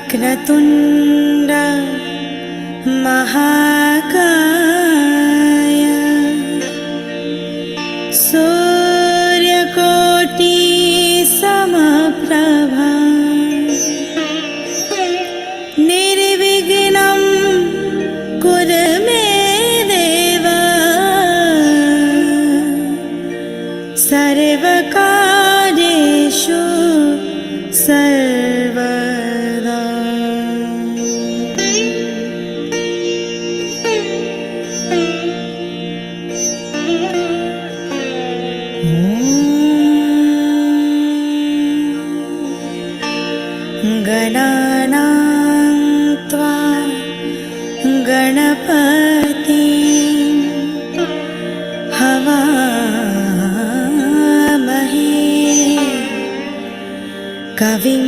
वक्रतुण्ड महाकाय सूर्यकोटि समप्रभा निर्विघ्नं कुरु मे देव सर्वकार्येषु सर्वदा। गणानां त्वा गणपतिं हवामहे कविं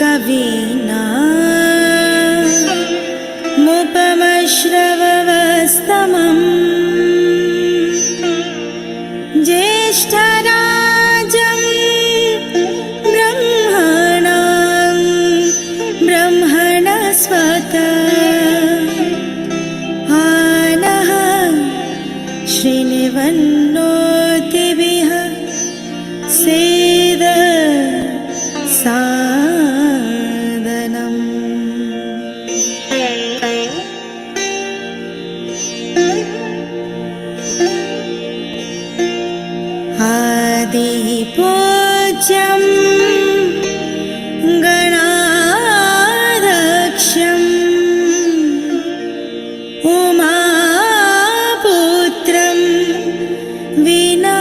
कवीनामुपमश्रवस्तमं ज्येष्ठराजं ब्रह्मणस्पत आनः श्रीनिवन्नोतिभिः सेद सादनम्। आदिपूज्यं गणाध्यक्षम् उमापुत्रं विनायकम्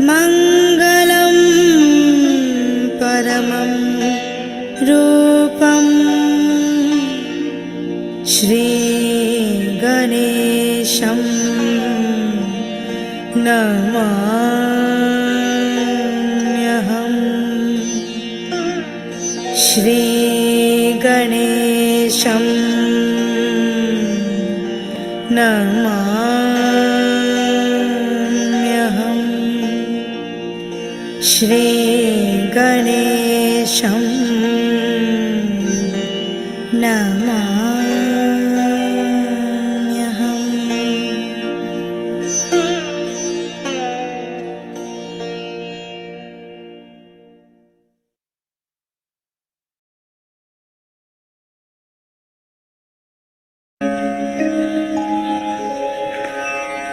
मङ्गलं परमं रूपं श्रीगणेशं नमाम्यहम्। श्रीगणेशं नमाम्यहम्। श्रीगणेशं नमाम्यहम्।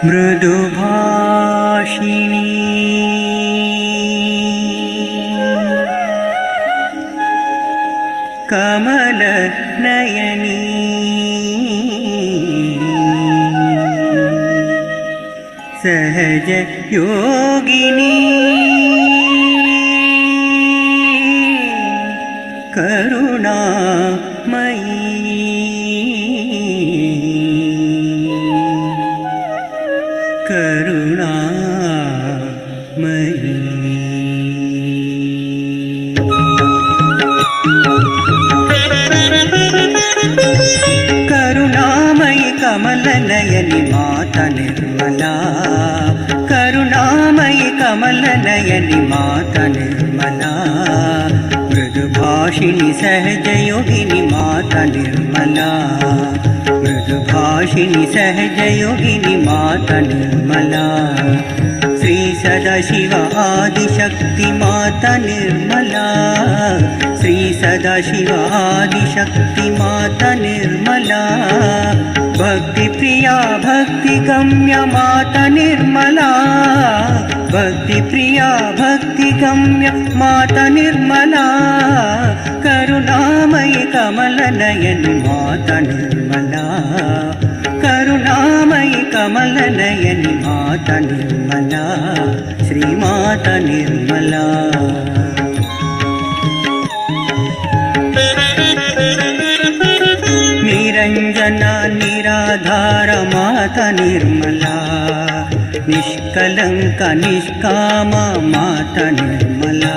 मृदुभाषिणी कमलनयनी सहज योगिनी करुणामयी करुणामयी। करुणामयी कमलनयनी माता निर्मला करुणामयी कमलनयनी माता निर्मला मृदुभाषिणी सहजयोगिनी माता निर्मला मृदुभाषिणी सहजयोगिनी माता निर्मला श्री सदाशिव आदिशक्ति माता निर्मला श्री सदाशिव आदिशक्ति माता निर्मला भक्ति प्रिया भक्ति गम्य माता निर्मला भक्ति प्रिया भक्ति गम्य माता निर्मला करुणामयी कमलनयनी माता निर्मला करुणामयी कमलनयनी माता निर्मला श्रीमाता निर्मला। निरंजना निराधार माता निर्मला निष्कलंक निष्काम माता निर्मला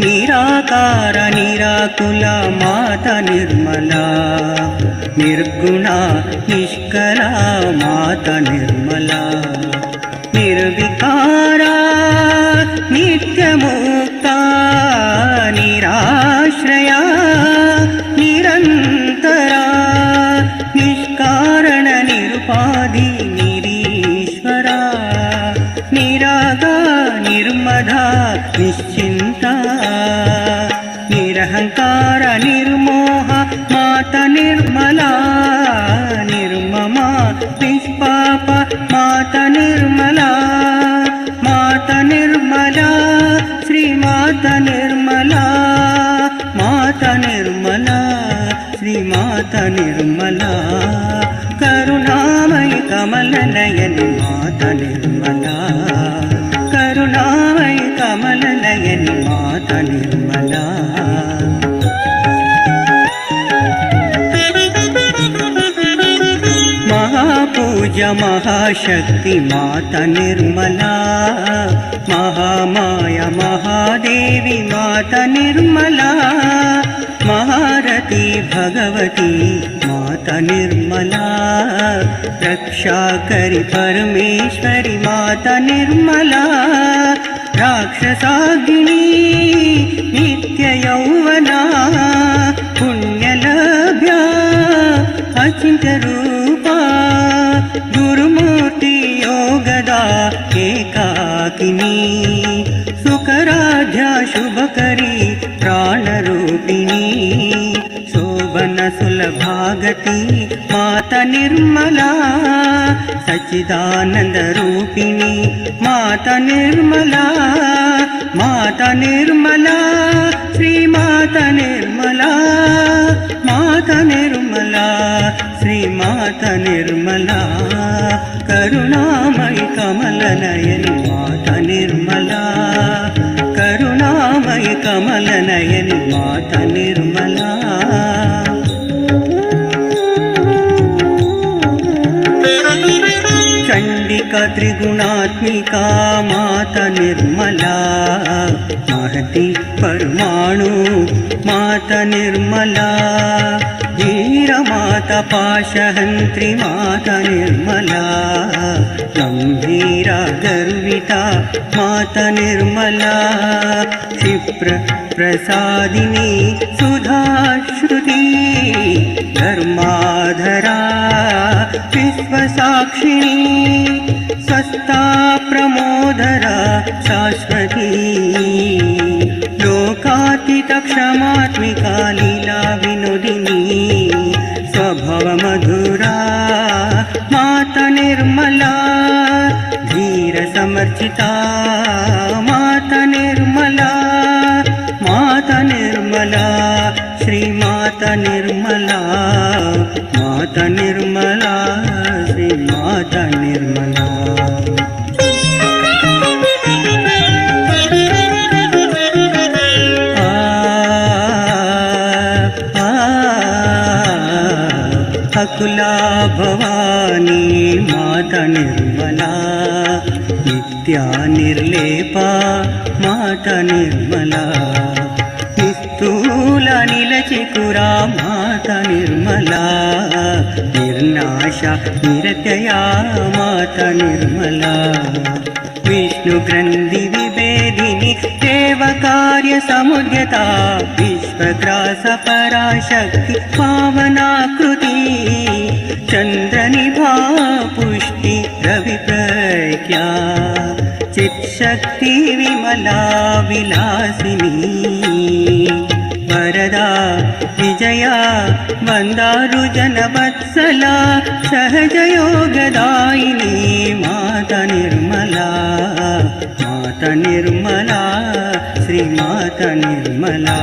निराकार निराकुल माता निर्मला निर्गुणा निष्कला माता निर्मला निर्विकारा नित्य नित्यमुक्ता निराश्रया निरन्तरा निष्कारण निरुपाधि निरीश्वरा निरागा निर्मदा निश्चिन्ता निरहंकार निर्मोह माता निर्मला निर्ममा निष्पाप माता निर्मला श्री माता निर्मला माता निर्मला श्री माता निर्मला करुणामयि कमल नयनि माता निर्मला करुणामयि कमल नयनि माता निर्मला महापूज्य महाशक्ति माता निर्मला महामाया महादेवी माता निर्मला महारथी भगवती माता निर्मला रक्षाकरी परमेश्वरी माता निर्मला राक्षसाग्नि नित्य यौवना पुण्यलभ्या अचिन्त्य रूपा गुरुमूर्ति योगदा एकाकिनी सुकराध्या शुभकरी प्राणरूपिणी शोभन सुलभागति माता निर्मला सच्चिदानंद रूपिणी माता निर्मला श्री माता निर्मला श्री माता निर्मला करुणामयि कमल नयनि माता निर्मला करुणामयि कमल नयनि माता निर्मला चंडिका त्रिगुणात्मिका माता निर्मला महती परमाणु माता निर्मला वीर माता पाशहंत्री माता निर्मला गंभीरा गर्विता माता निर्मला क्षिप्र प्रसादिनी सुधाश्रुति धर्माधरा विश्वसाक्षिणी स्वस्था प्रमोदरा शाश्वती लोकातीत क्षमात्मिका लीला विनोदिनी स्वभाव मधुरा माता निर्मला धीर समर्चिता माता निर्मला श्री माता निर्मला श्री माता निर्मला अकुला भवानी माता निर्मला नित्या निर्लेपा माता निर्मला निस्तूला नीलचिकुरा माता निर्मला निर्नाशा निरत्यया माता निर्मला विष्णु ग्रंथि विभेदिनी देव कार्य समुद्यता विश्वग्रास पराशक्ति पावनाकृति चंद्रनिभा पुष्टि रवि प्रज्ञा चित्शक्ति विमला विलासिनी वरदा विजया वंदारु जनवत्सला सहज योगदायिनी माता निर्मला श्री माता निर्मला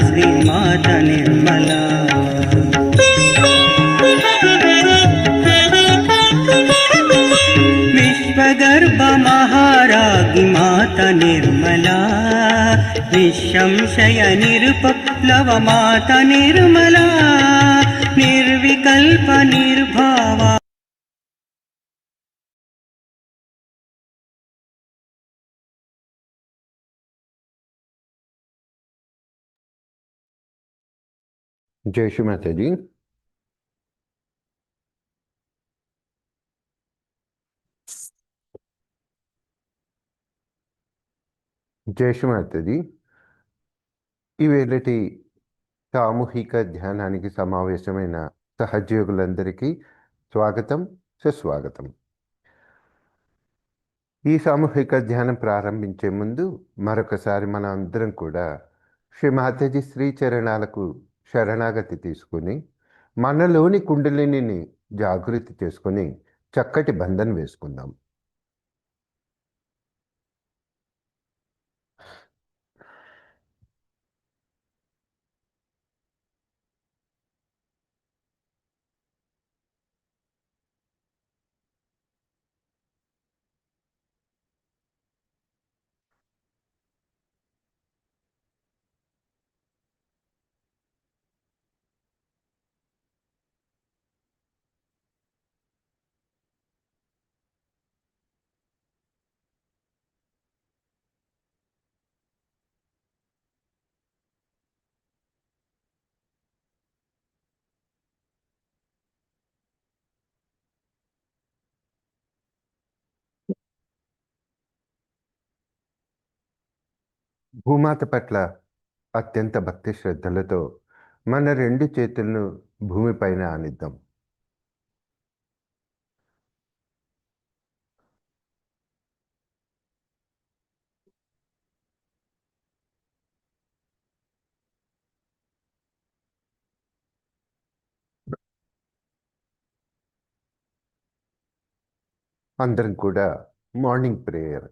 श्री माता निर्मला विश्वगर्भ महाराज्ञी माता निर्मला निःसंशय निरुपप्लव माता निर्मला निर्विकल्प निर्भावा जय श्री माता जी। జయశుమాతది ఈవేళటి సామూహిక ధ్యానానికి సమావేశమైన సహోద్యోగులందరికీ స్వాగతం, సుస్వాగతం. ఈ సామూహిక ధ్యానం ప్రారంభించే ముందు మరొకసారి మనం అందరం కూడా శ్రీ మాతాజీ శ్రీ చరణాలకు శరణాగతి తీసుకుని మనలోని కుండలిని జాగృతి చేసుకుని చక్కటి బంధన వేసుకుందాం. భూమాత పట్ల అత్యంత భక్తి శ్రద్ధలతో మన రెండు చేతులను భూమిపైన ఆనిద్దాం. అందరం కూడా మార్నింగ్ ప్రేయర్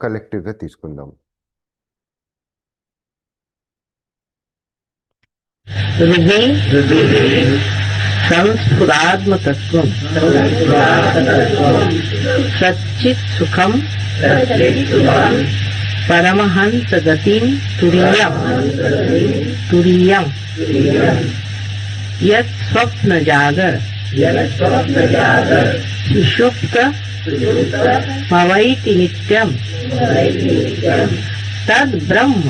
కలెక్టివ్గా తీసుకుందాం. సంస్ఫురాత్మతత్వం సచ్చిత్ సుఖం పరమహంస గతిం తురీయం యత్ స్వప్న జాగర సుషుప్త భవైతి నిత్యం తద్ బ్రహ్మ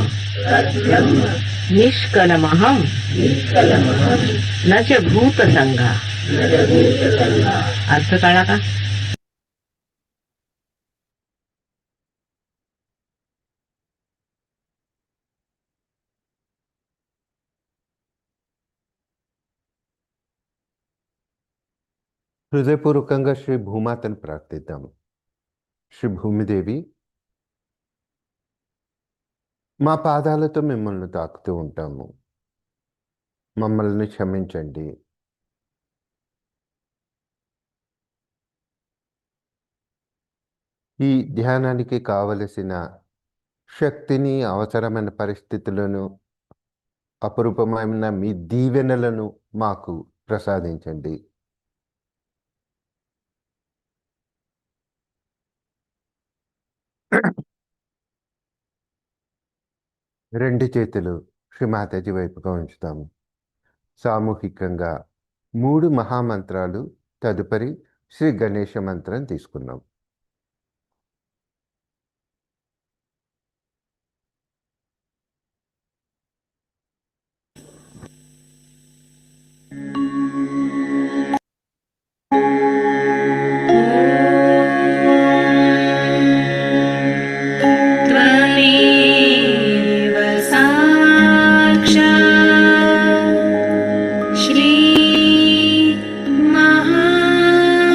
నిష్కలమహం నచ భూత సంఘ. अर्थ कळला का? హృదయపూర్వకంగా శ్రీ భూమాతను ప్రార్థిద్దాం. శ్రీ భూమిదేవి, మా పాదాలతో మిమ్మల్ని తాకుతూ ఉంటాము, మమ్మల్ని క్షమించండి. ఈ ధ్యానానికి కావలసిన శక్తిని, అవసరమైన పరిస్థితులను, అపురూపమైన మీ దీవెనలను మాకు ప్రసాదించండి. రెండు చేతులు శ్రీ మాతాజీ వైపుగా ఉంచుతాము. సామూహికంగా 3 మహామంత్రాలు, తదుపరి శ్రీ గణేష మంత్రం తీసుకున్నాం. श्री महालक्ष्मी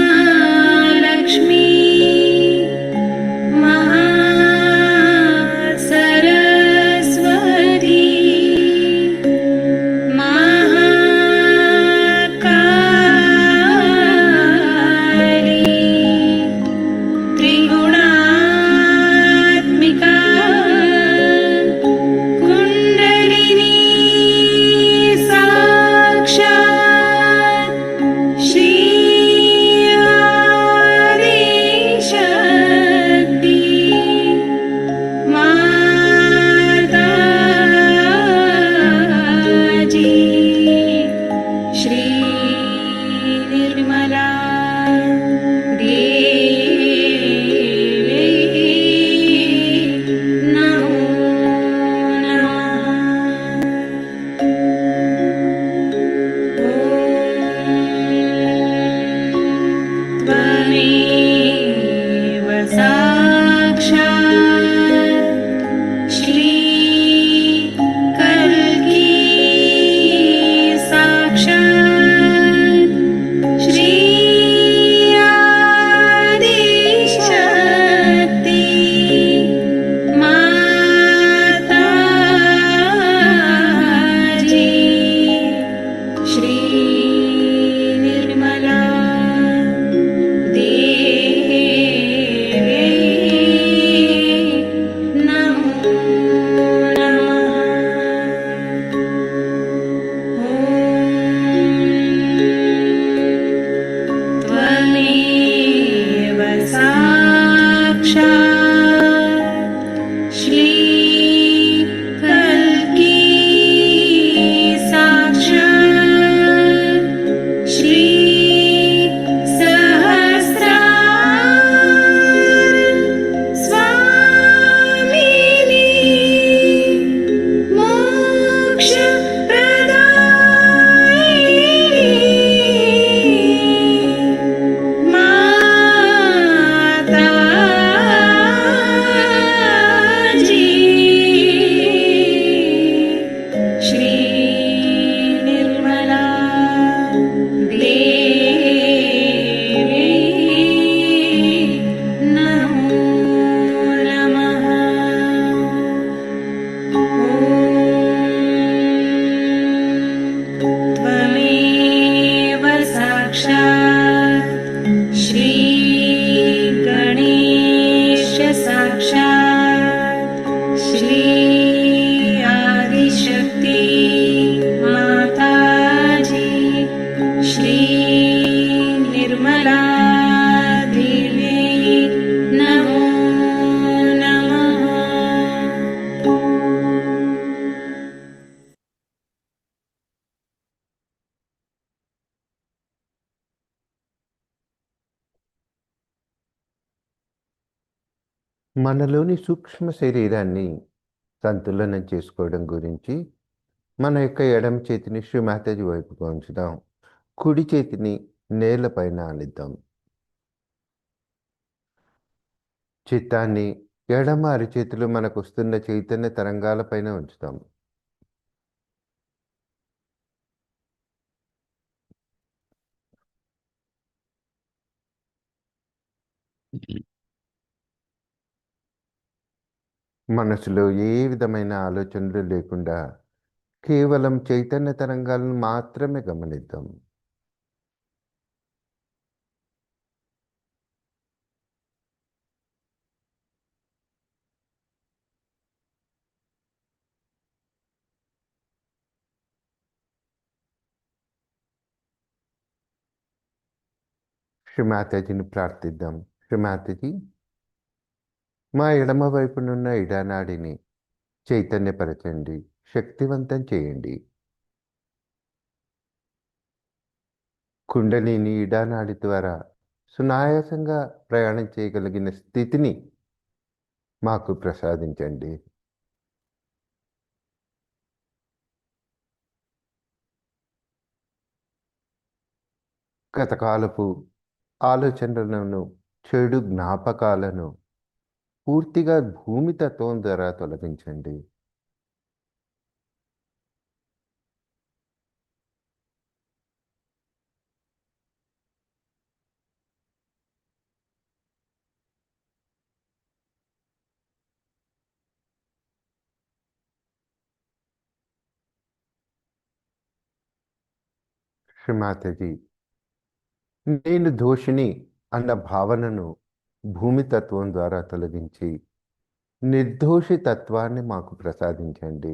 మనలోని సూక్ష్మ శరీరాన్ని సంతులనం చేసుకోవడం గురించి మన యొక్క ఎడమ చేతిని శ్రీ మాతాజీ వైపుగా ఉంచుదాం. కుడి చేతిని నేలపైన ఆనిద్దాం. చిత్తాన్ని ఎడమ అరిచేతిలో మనకు వస్తున్న చైతన్య తరంగాలపైన ఉంచుతాం. మనసులో ఏ విధమైన ఆలోచనలు లేకుండా కేవలం చైతన్య తరంగాలను మాత్రమే గమనిద్దాం. శ్రీ మాతాజీని ప్రార్థిద్దాం. శ్రీ మాతాజీ, మా ఎడమ వైపునున్న ఇడానాడిని చైతన్యపరచండి, శక్తివంతం చేయండి. కుండలిని ఇడానాడి ద్వారా సునాయాసంగా ప్రయాణం చేయగలిగిన స్థితిని మాకు ప్రసాదించండి. గతకాలపు ఆలోచనలను, చెడు జ్ఞాపకాలను పూర్తిగా భూమి తత్వం ద్వారా తొలగించండి. శ్రీ మాతాజీ, నేను దోషిని అన్న భావనను భూమి తత్వం ద్వారా తొలగించి నిర్దోషి తత్వాన్ని మాకు ప్రసాదించండి.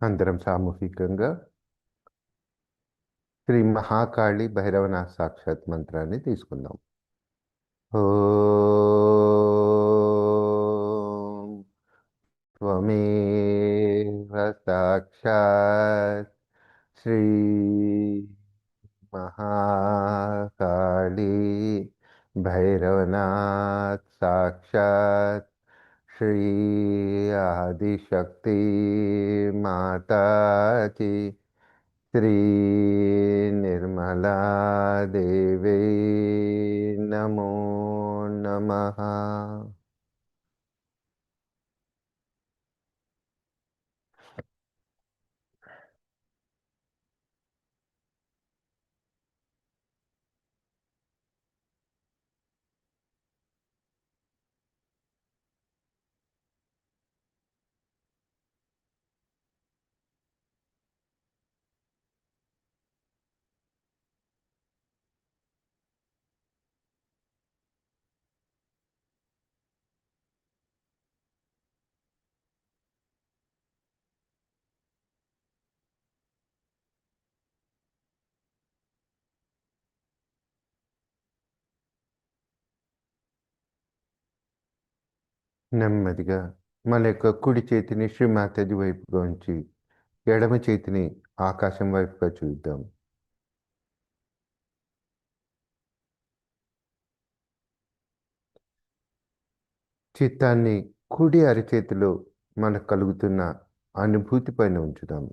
అందరం సామూహికంగా శ్రీ మహాకాళి భైరవనాథ సాక్షాత్ మంత్రాన్ని తీసుకుందాం. ఓం త్వమేవ సాక్షాత్ శ్రీ మహాకాళి భైరవనాథ సాక్షాత్ శ్రీ ఆదిశక్తి మాతాకి శ్రీ నిర్మలా దేవీ నమో నమః. నెమ్మదిగా మన యొక్క కుడి చేతిని శ్రీ మాతాజీ వైపుగా ఉంచి ఎడమ చేతిని ఆకాశం వైపుగా చూద్దాం. చిత్తాన్ని కుడి అరచేతిలో మనకు కలుగుతున్న అనుభూతి పైన ఉంచుదాం.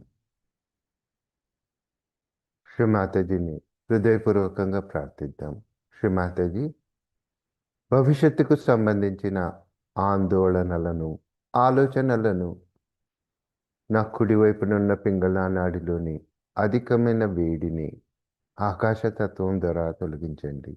శ్రీ మాతాజీని హృదయపూర్వకంగా ప్రార్థిద్దాం. శ్రీ మాతాజీ, భవిష్యత్తుకు సంబంధించిన ఆందోళనలను, ఆలోచనలను నా కుడివైపునున్న పింగళ నాడిలోని అధికమైన వేడిని ఆకాశతత్వం ద్వారా తొలగించండి.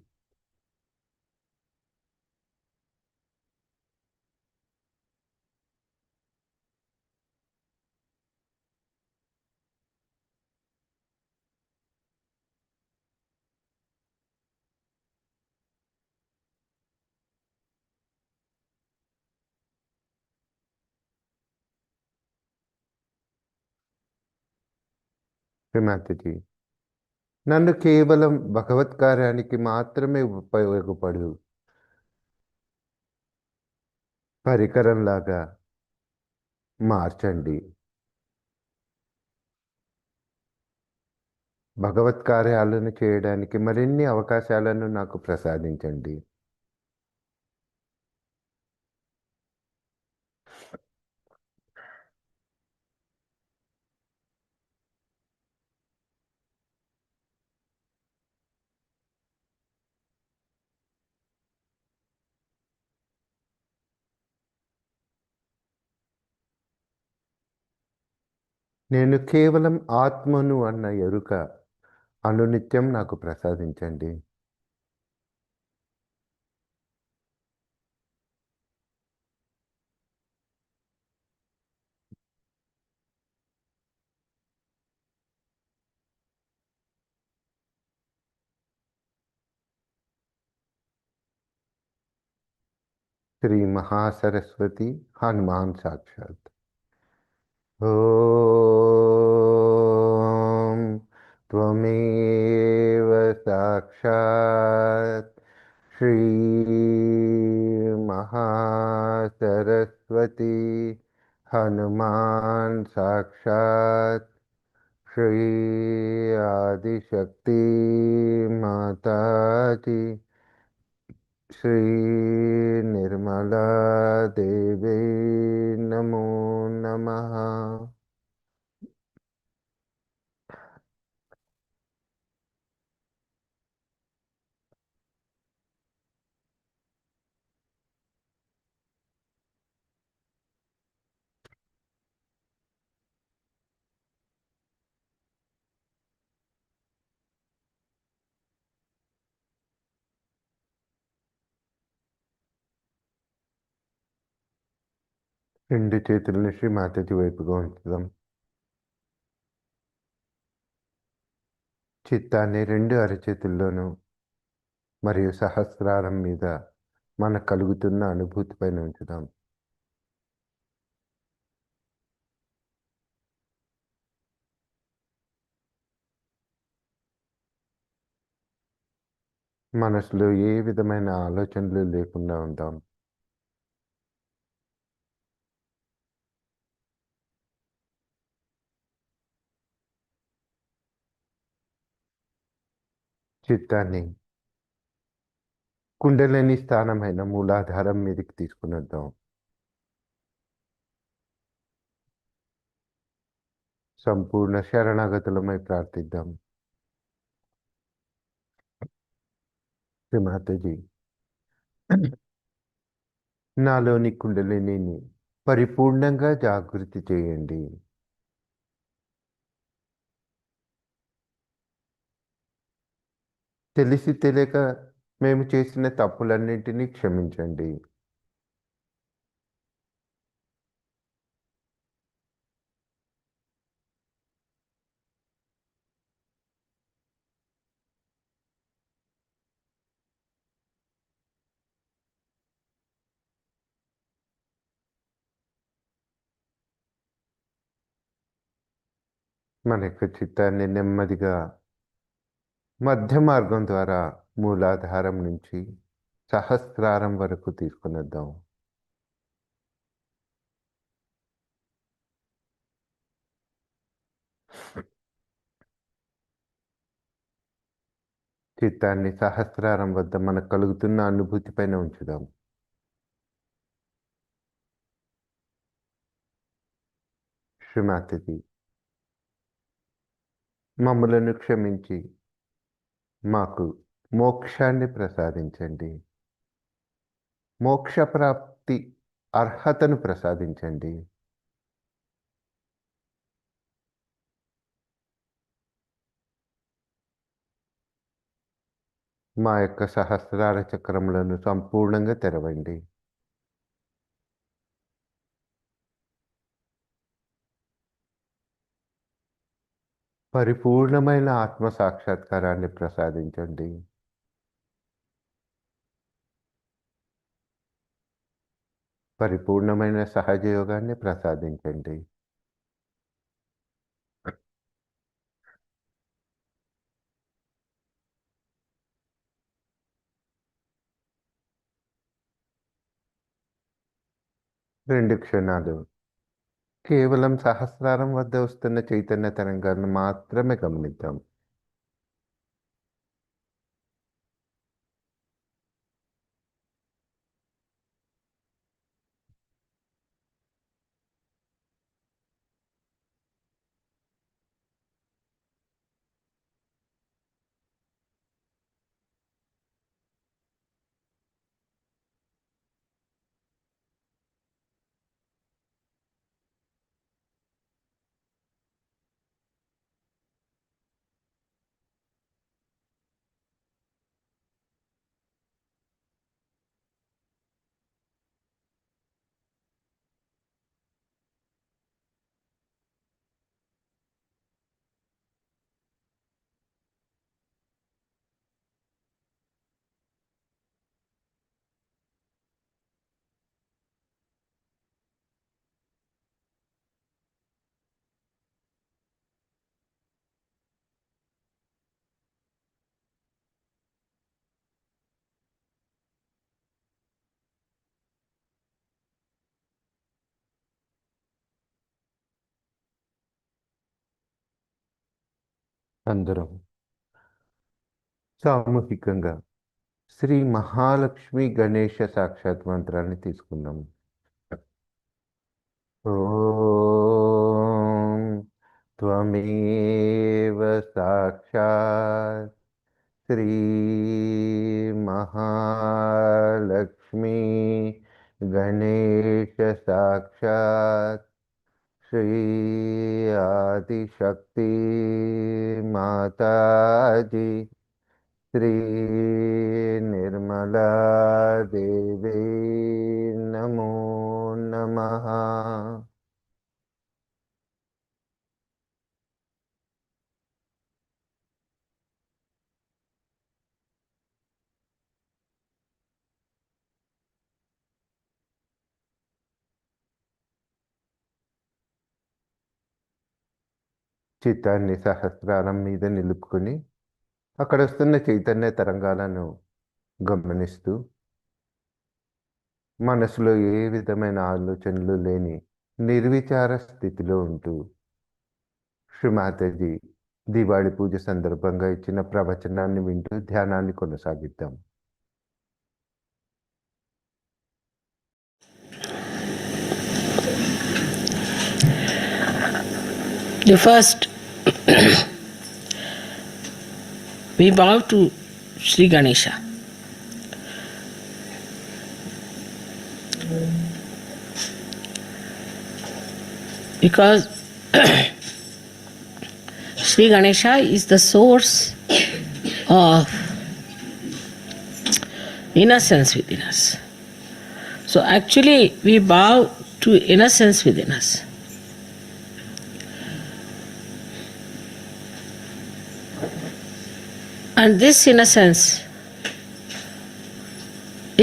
శ్రీ మాతాజీ, నన్ను కేవలం భగవత్ కార్యానికి మాత్రమే ఉపయోగపడు పరికరంలాగా మార్చండి. భగవత్ కార్యాలను చేయడానికి మరిన్ని అవకాశాలను నాకు ప్రసాదించండి. నేను కేవలం ఆత్మను అన్న ఎరుక అనునిత్యం నాకు ప్రసాదించండి. శ్రీ మహాసరస్వతి హనుమాన్ సాక్షాత్. ఓం త్వమేవ సాక్షాత్ శ్రీ మహాసరస్వతి హనుమాన్ సాక్షాత్ శ్రీ ఆదిశక్తి మాతాజీ శ్రీ నిర్మలా దేవీ నమో నమః. రెండు చేతులను శ్రీ మాతాజీ వైపుగా ఉంచుదాం. చిత్తాన్ని రెండు అరచేతుల్లోనూ మరియు సహస్రారం మీద మనకు కలుగుతున్న అనుభూతి పైన ఉంచుదాం. మనసులో ఏ విధమైన ఆలోచనలు లేకుండా ఉందాం. చిత్తాన్ని కుండలిని స్థానమైన మూలాధారం మీదకి తీసుకుని వద్దాం. సంపూర్ణ శరణాగతులమై ప్రార్థిద్దాం. శ్రీ మాతాజీ, నాలోని కుండలిని పరిపూర్ణంగా జాగృతి చేయండి. తెలిసి తెలియక మేము చేసిన తప్పులన్నింటినీ క్షమించండి. మన యొక్క చిత్తాన్ని నెమ్మదిగా మధ్య మార్గం ద్వారా మూలాధారం నుంచి సహస్రారం వరకు తీసుకుని వద్దాం. చిత్తాన్ని సహస్రారం వద్ద మనకు కలుగుతున్న అనుభూతి పైన ఉంచుదాం. శ్రీమాతది, మమ్మలను క్షమించి మాకు మోక్షాన్ని ప్రసాదించండి. మోక్ష ప్రాప్తి అర్హతను ప్రసాదించండి. మా యొక్క సహస్రార చక్రములను సంపూర్ణంగా తెరవండి. పరిపూర్ణమైన ఆత్మ సాక్షాత్కారాన్ని ప్రసాదించండి. పరిపూర్ణమైన సహజ యోగాన్ని ప్రసాదించండి. 2 క్షణాలు కేవలం సహస్రారం వద్ద వస్తున్న చైతన్య తరంగాలను మాత్రమే గమనిద్దాం. అందరం సామూహికంగా శ్రీ మహాలక్ష్మి గణేష సాక్షాత్ మంత్రాన్ని తీసుకుందాం. ఓం త్వమేవ సాక్షాత్ శ్రీ మహాలక్ష్మి గణేష సాక్షాత్ శ్రీ ఆదిశక్తి మాతాజీ శ్రీ నిర్మలా దేవి నమో నమః. చిత్తాన్ని సహస్రారం మీద నిలుపుకొని అక్కడ వస్తున్న చైతన్య తరంగాలను గమనిస్తూ మనసులో ఏ విధమైన ఆలోచనలు లేని నిర్విచార స్థితిలో ఉంటూ శ్రీ మాతాజీ దివాళి పూజ సందర్భంగా ఇచ్చిన ప్రవచనాన్ని వింటూ ధ్యానాన్ని కొనసాగిద్దాం. The first, we bow to Shri Ganesha. Because Shri Ganesha is the source of innocence within us. So actually we bow to innocence within us. And this innocence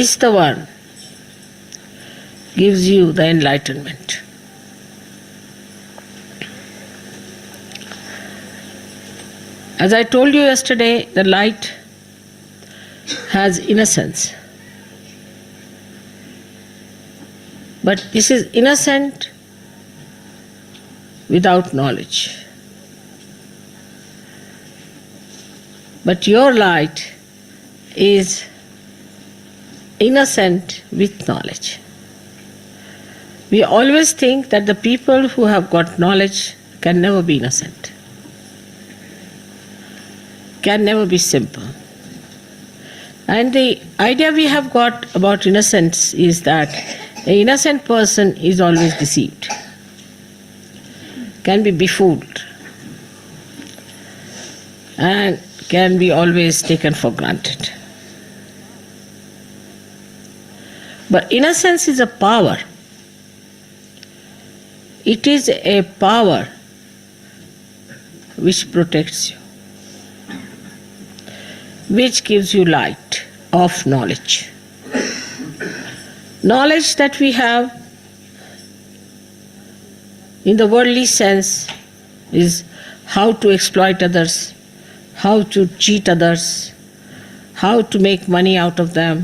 is the one gives you the enlightenment. As I told you yesterday, the light has innocence. But this is innocent without knowledge. But your light is innocent with knowledge. We always think that the people who have got knowledge can never be innocent, can never be simple. And the idea we have got about innocence is that an innocent person is always deceived, can be befooled, and can be always taken for granted. But innocence is a power. It is a power which protects you, which gives you light of knowledge. Knowledge that we have in the worldly sense is how to exploit others, how to cheat others, how to make money out of them,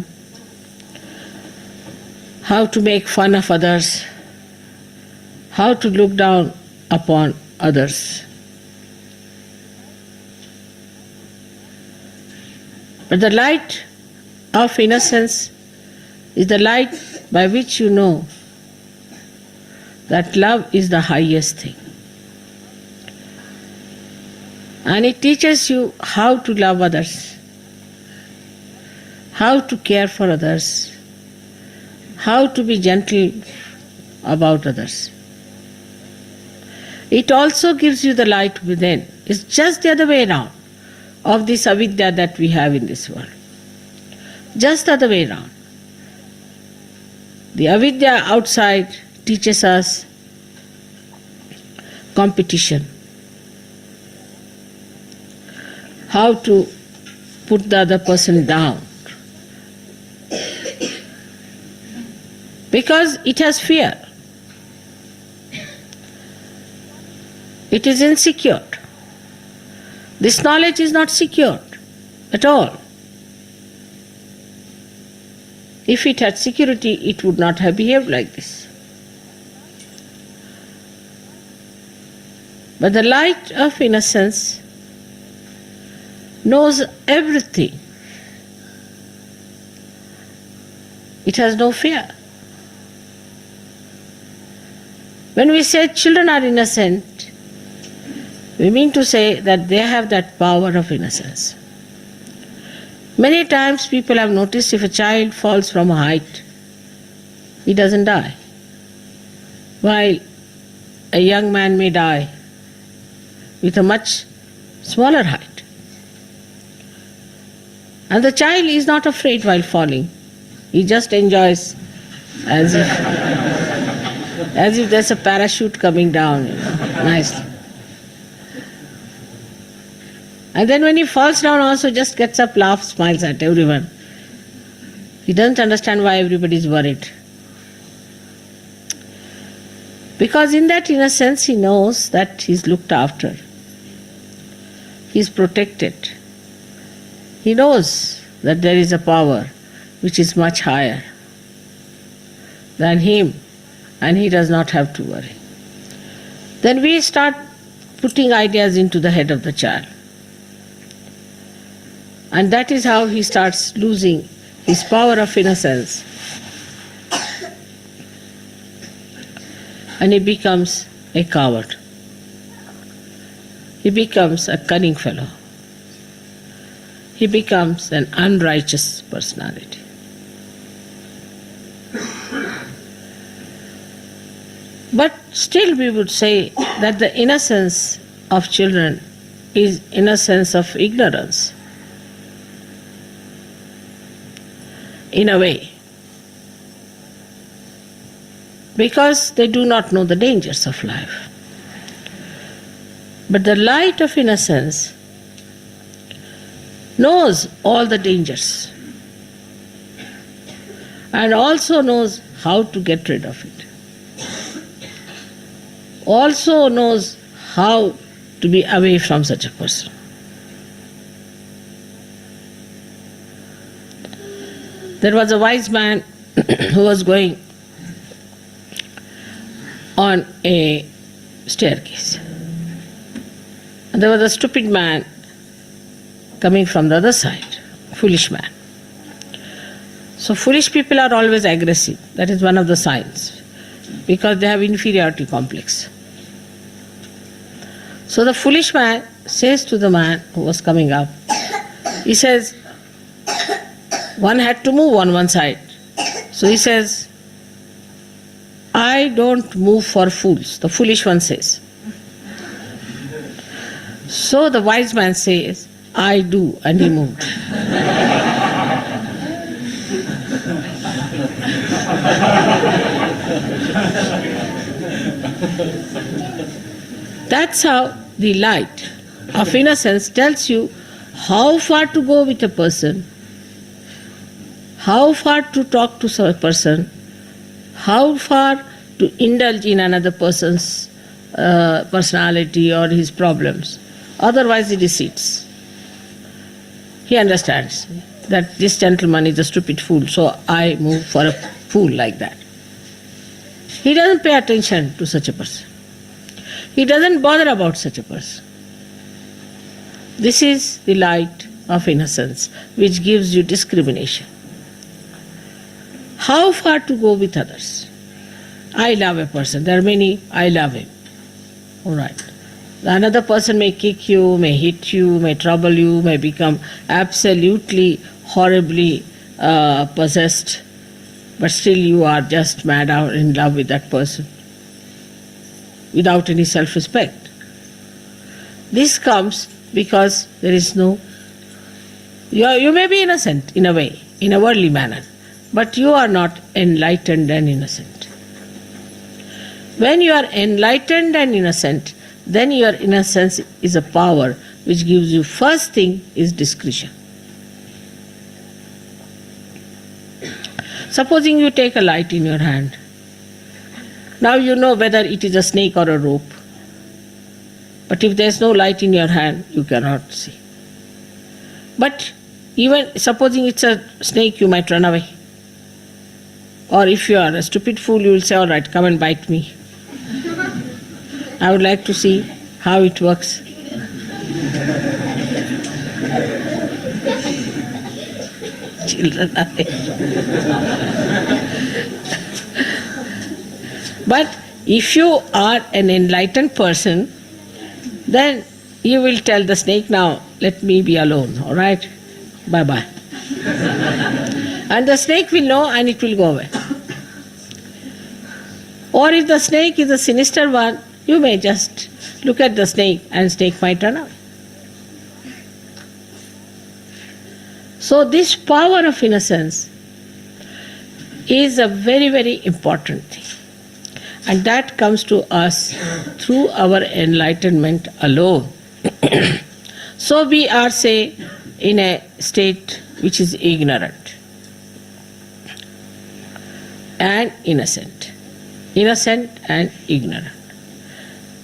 how to make fun of others, how to look down upon others. But the light of innocence is the light by which you know that love is the highest thing. And it teaches you how to love others, how to care for others, how to be gentle about others. It also gives you the light within. It's just the other way around of this avidya that we have in this world. Just the other way around. The avidya outside teaches us competition, how to put the other person down, because it has fear. It is insecure. This knowledge is not secured at all. If it had security, it would not have behaved like this. But the light of innocence knows everything. It has no fear. When we say children are innocent, we mean to say that they have that power of innocence. Many times people have noticed if a child falls from a height, he doesn't die, while a young man may die with a much smaller height. And the child is not afraid while falling. He just enjoys as if there's a parachute coming down, nicely. And then when he falls down also just gets up, laughs, smiles at everyone. He doesn't understand why everybody is worried. Because in that innocence he knows that he's looked after. He's protected. He knows that there is a power which is much higher than him, and he does not have to worry. Then we start putting ideas into the head of the child. And that is how he starts losing his power of innocence. And he becomes a coward. He becomes a cunning fellow. He becomes an unrighteous personality. But still we would say that the innocence of children is innocence of ignorance. In a way, because they do not know the dangers of life. But the light of innocence knows all the dangers and also knows how to get rid of it. Also knows how to be away from such a person. There was a wise man who was going on a staircase. And there was a stupid man coming from the other side, foolish man. So foolish people are always aggressive. That is one of the signs, because they have inferiority complex. So the foolish man says to the man who was coming up, he says, one had to move on one side. So he says, I don't move for fools, the foolish one says. So the wise man says, I do, and he moved. That's how the light of innocence tells you how far to go with a person, how far to talk to a person, how far to indulge in another person's personality or his problems. Otherwise he deceits. He understands that this gentleman is a stupid fool, so I move for a fool like that. He doesn't pay attention to such a person. He doesn't bother about such a person. This is the light of innocence which gives you discrimination. How far to go with others? I love a person. There are many, I love him. All right. Another person may kick you, may hit you, may trouble you, may become absolutely, horribly possessed, but still you are just mad out in love with that person without any self-respect. This comes because there is no... You may be innocent in a way, in a worldly manner, but you are not enlightened and innocent. When you are enlightened and innocent, then your innocence is a power which gives you, first thing is discretion. Supposing you take a light in your hand. Now you know whether it is a snake or a rope. But if there is no light in your hand, you cannot see. But even supposing it's a snake, you might run away. Or if you are a stupid fool, you will say, all right, come and bite me. I would like to see how it works. Children are But if you are an enlightened person, then you will tell the snake, now let me be alone, all right? Bye-bye. And the snake will know and it will go away. Or if the snake is a sinister one, you may just look at the snake and snake might run away. So this power of innocence is a very, very important thing. And that comes to us through our enlightenment alone. So we are, say, in a state which is ignorant and innocent. Innocent and ignorant.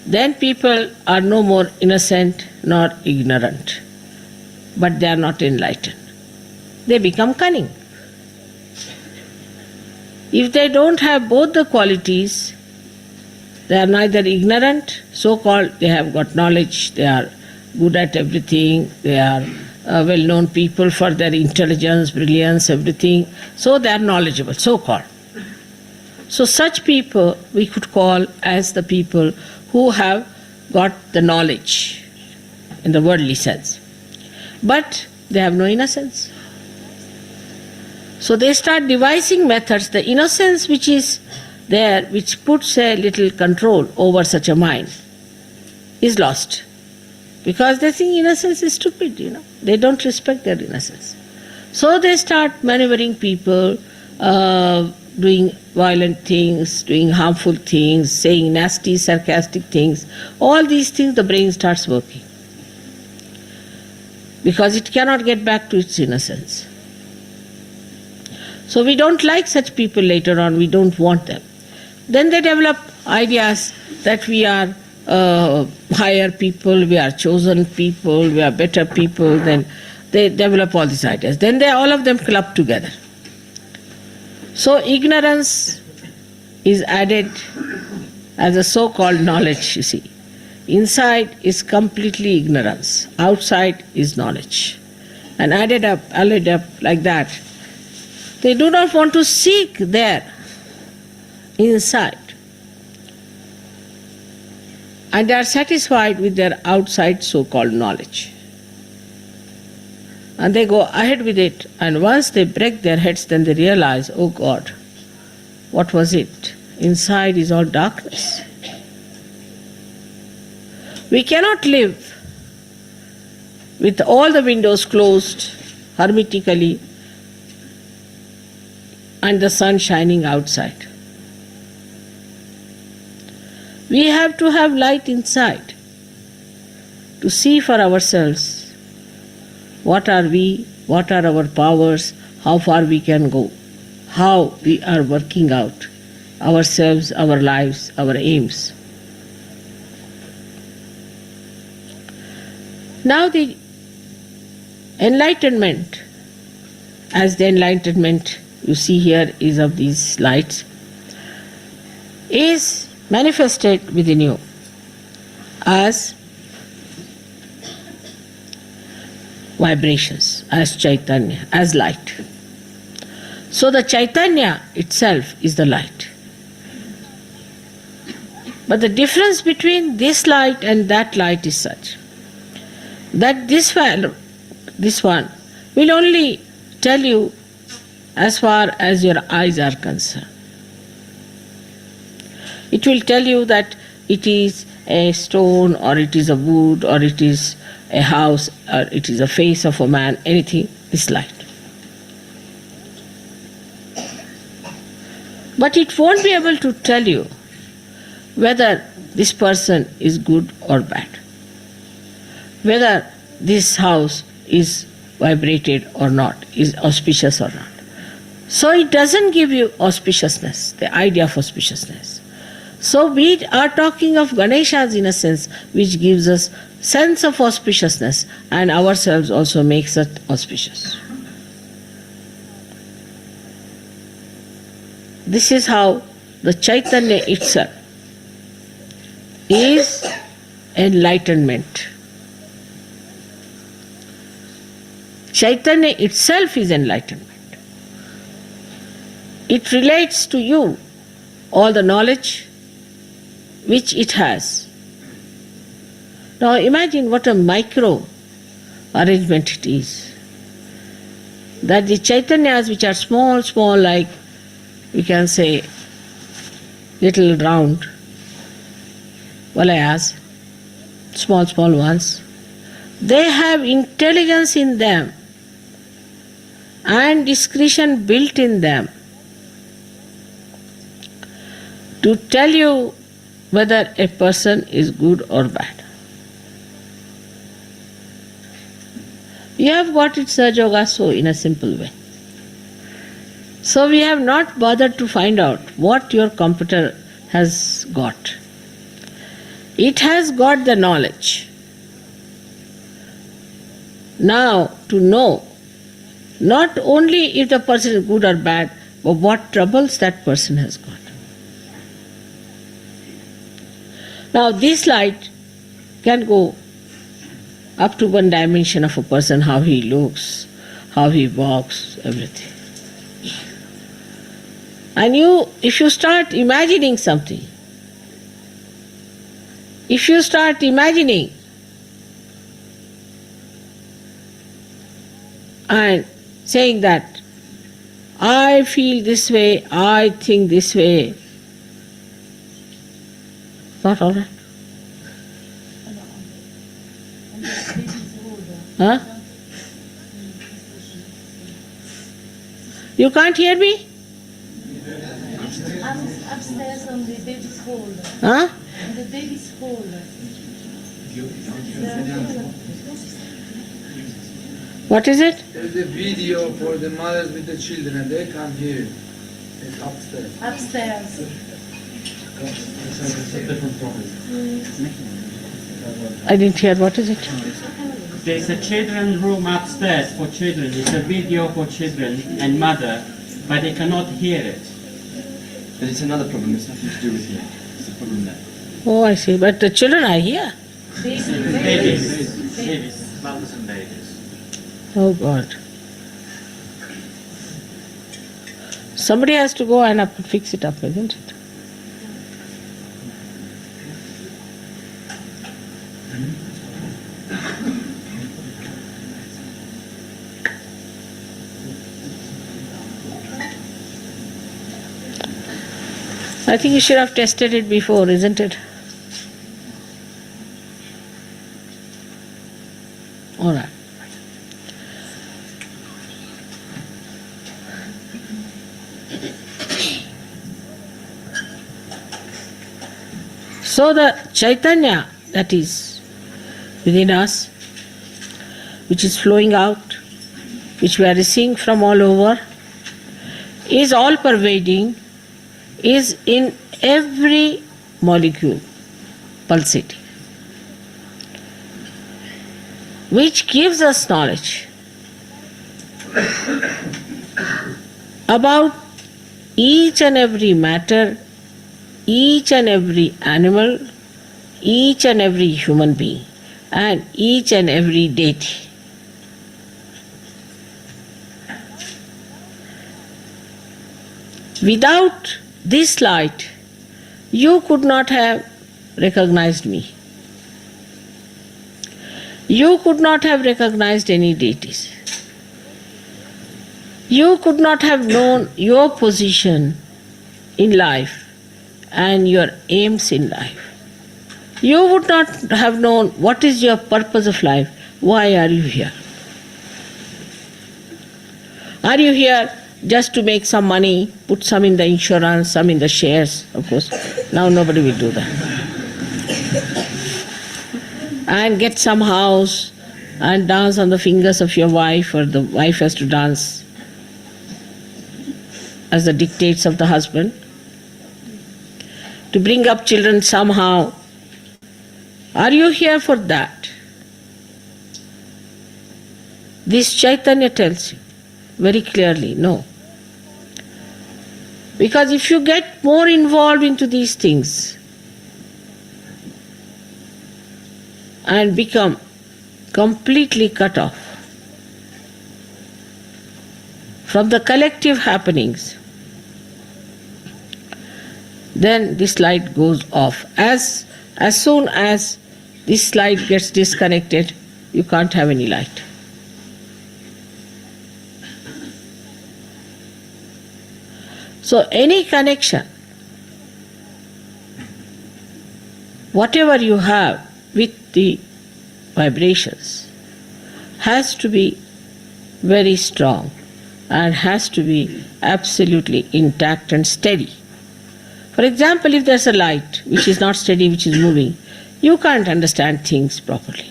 Then people are no more innocent nor ignorant, but they are not enlightened. They become cunning. If they don't have both the qualities, they are neither ignorant, so-called, they have got knowledge, they are good at everything, they are well-known people for their intelligence, brilliance, everything, so they are knowledgeable, so-called. So such people we could call as the people who have got the knowledge in the worldly sense. But they have no innocence. So they start devising methods. The innocence which is there, which puts a little control over such a mind, is lost. Because they think innocence is stupid, They don't respect their innocence. So they start maneuvering people, doing violent things, doing harmful things, saying nasty, sarcastic things. All these things the brain starts working. Because it cannot get back to its innocence. So we don't like such people later on, we don't want them. Then they develop ideas that we are higher people, we are chosen people, we are better people, then they develop all these ideas. Then all of them club together. So ignorance is added as a so-called knowledge, you see. Inside is completely ignorance, outside is knowledge. And added up like that. They do not want to seek there, inside. And they are satisfied with their outside so-called knowledge. And they go ahead with it, and once they break their heads, then they realize, oh God, what was it? Inside is all darkness. We cannot live with all the windows closed hermetically and the sun shining outside. We have to have light inside to see for ourselves what are we, what are our powers, how far we can go, how we are working out ourselves, our lives, our aims. Now the enlightenment, as the enlightenment you see here is of these lights. is manifested within you as vibrations, as Chaitanya, as light. So the Chaitanya itself is the light. But the difference between this light and that light is such that this one will only tell you as far as your eyes are concerned. It will tell you that it is a stone, or it is a wood, or it is a house, or it is a face of a man, anything, this light. But it won't be able to tell you whether this person is good or bad, whether this house is vibrated or not, is auspicious or not. So it doesn't give you auspiciousness, the idea of auspiciousness. So we are talking of Ganesha's innocence, which gives us sense of auspiciousness, and ourselves also makes it auspicious. This is how the Chaitanya itself is enlightenment. Chaitanya itself is enlightenment. It relates to you all the knowledge which it has. Now imagine what a micro arrangement it is. That the Chaitanyas which are small, like we can say little round valayas, small ones, they have intelligence in them and discretion built in them to tell you whether a person is good or bad. You have got it, Sahaja Yoga, so in a simple way. So we have not bothered to find out what your computer has got. It has got the knowledge. Now to know not only if the person is good or bad, but what troubles that person has got. Now this light can go up to one dimension of a person, how he looks, how he walks, everything. And if you start imagining something, if you start imagining and saying that, I feel this way, I think this way, not all right. Huh? You can't hear me? I'm upstairs on the baby's holder. Huh? On the baby's holder. What is it? There's a video for the mothers with the children and they can't hear. It's upstairs. Upstairs. I didn't hear. What is it? There's a children's room upstairs for children. It's a video for children and mother, but they cannot hear it. But it's another problem. It's nothing to do with you. It's a problem there. Oh, I see. But the children are here. Babies, mothers and babies. Oh God. Somebody has to go and fix it up, isn't it? I think you should have tested it before, isn't it? All right. So the Chaitanya that is within us, which is flowing out, which we are receiving from all over, is all pervading, is in every molecule pulsating, which gives us knowledge about each and every matter each and every animal, each and every human being, and each and every deity. Without this light, you could not have recognized me. You could not have recognized any deities. You could not have known your position in life and your aims in life. You would not have known what is your purpose of life. Why are you here? Are you here just to make some money, put some in the insurance, some in the shares? Of course, now nobody will do that. And get some house and dance on the fingers of your wife, or the wife has to dance as the dictates of the husband. To bring up children somehow. Are you here for that? This Chaitanya tells you very clearly, no. Because if you get more involved into these things and become completely cut off from the collective happenings, then this light goes off. As soon as this light gets disconnected, you can't have any light. So any connection, whatever you have with the vibrations, has to be very strong and has to be absolutely intact and steady. For example, if there's a light which is not steady, which is moving, you can't understand things properly.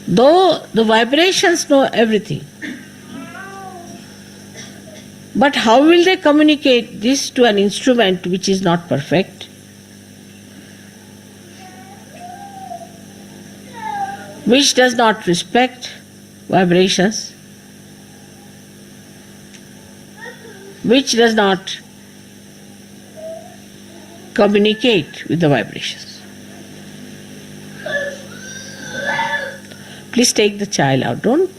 Though the vibrations know everything, but how will they communicate this to an instrument which is not perfect? Which does not respect vibrations? Which does not communicate with the vibrations? Please take the child out. Don't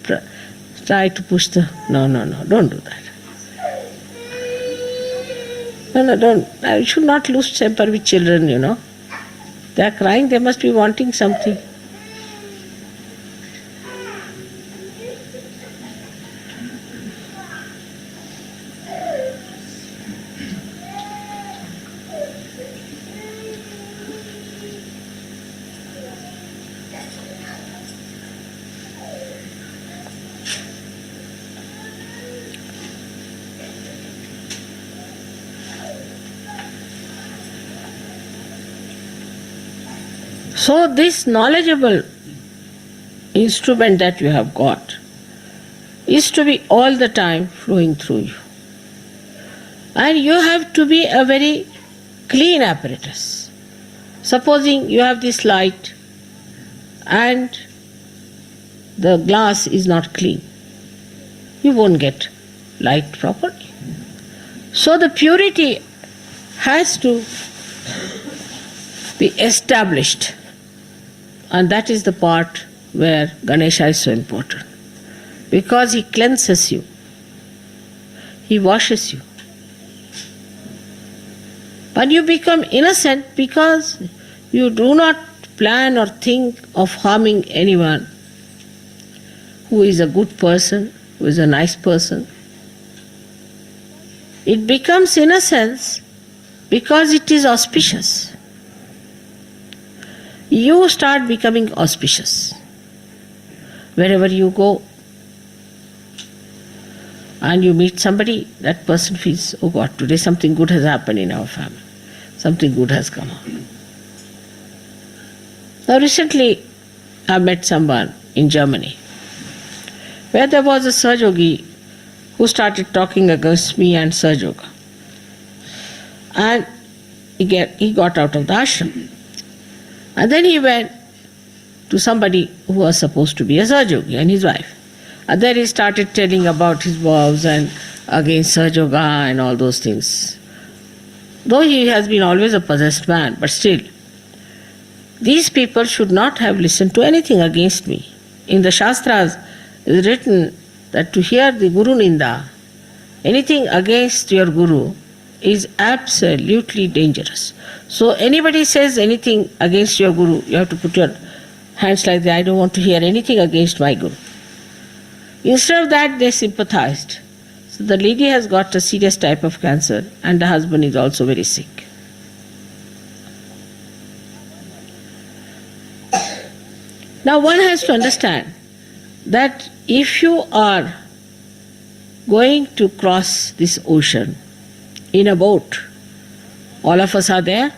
try to push the... No, don't do that. No, don't. I should not lose temper with children, you know. They are crying, they must be wanting something. So this knowledgeable instrument that you have got is to be all the time flowing through you. And you have to be a very clean apparatus. Supposing you have this light and the glass is not clean, you won't get light properly. So the purity has to be established. And that is the part where Ganesha is so important. Because he cleanses you. He washes you. But you become innocent because you do not plan or think of harming anyone who is a good person, who is a nice person. It becomes innocence because it is auspicious. You start becoming auspicious. Wherever you go and you meet somebody, that person feels, oh God, today something good has happened in our family. Something good has come out. Now recently I met someone in Germany where there was a Sahaja who started talking against me and Sahaja. And he got out of the ashram. And then he went to somebody who was supposed to be a Sahaja and his wife. And then he started telling about his vows and against Sahaja and all those things. Though he has been always a possessed man, but still, these people should not have listened to anything against me. In the Shastras, it is written that to hear the Guru Ninda, anything against your Guru, is absolutely dangerous. So anybody says anything against your Guru, you have to put your hands like that. I don't want to hear anything against my Guru. Instead of that, they sympathized. So the lady has got a serious type of cancer and the husband is also very sick. Now one has to understand that if you are going to cross this ocean in a boat, all of us are there,